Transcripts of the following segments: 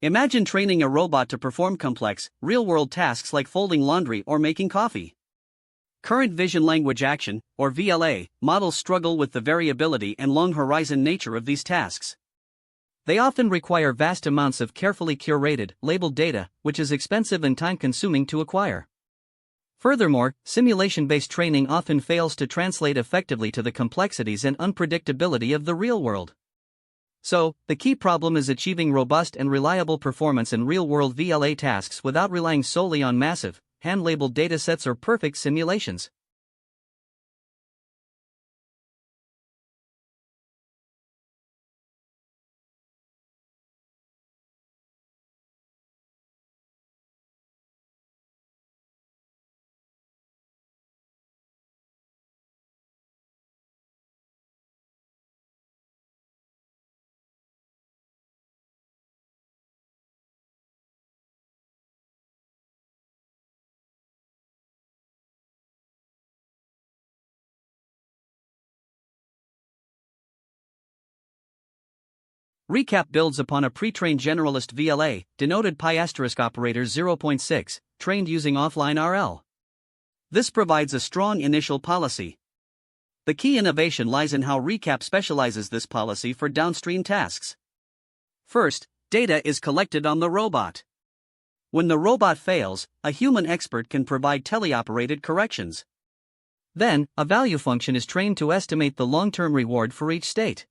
Imagine training a robot to perform complex, real-world tasks like folding laundry or making coffee. Current vision language action, or VLA, models struggle with the variability and long-horizon nature of these tasks. They often require vast amounts of carefully curated, labeled data, which is expensive and time-consuming to acquire. Furthermore, simulation-based training often fails to translate effectively to the complexities and unpredictability of the real world. So, the key problem is achieving robust and reliable performance in real-world VLA tasks without relying solely on massive, hand-labeled datasets or perfect simulations. Recap builds upon a pre-trained generalist VLA, denoted pi*operator 0.6, trained using offline RL. This provides a strong initial policy. The key innovation lies in how Recap specializes this policy for downstream tasks. First, data is collected on the robot. When the robot fails, a human expert can provide teleoperated corrections. Then, a value function is trained to estimate the long-term reward for each state.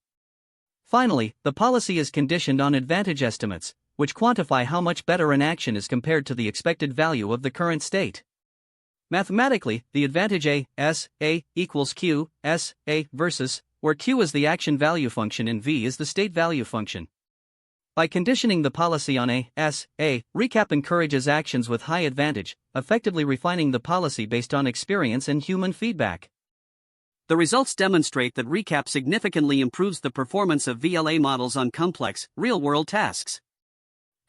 Finally, the policy is conditioned on advantage estimates, which quantify how much better an action is compared to the expected value of the current state. Mathematically, the advantage A equals Q, S, A versus, where Q is the action value function and V is the state value function. By conditioning the policy on A, Recap encourages actions with high advantage, effectively refining the policy based on experience and human feedback. The results demonstrate that Recap significantly improves the performance of VLA models on complex, real-world tasks.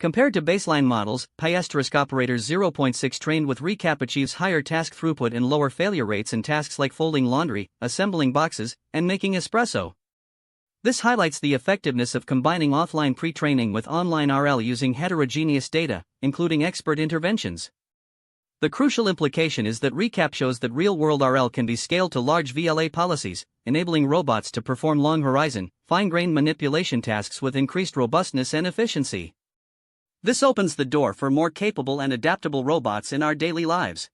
Compared to baseline models, pi*operator 0.6 trained with Recap achieves higher task throughput and lower failure rates in tasks like folding laundry, assembling boxes, and making espresso. This highlights the effectiveness of combining offline pre-training with online RL using heterogeneous data, including expert interventions. The crucial implication is that Recap shows that real-world RL can be scaled to large VLA policies, enabling robots to perform long-horizon, fine-grained manipulation tasks with increased robustness and efficiency. This opens the door for more capable and adaptable robots in our daily lives.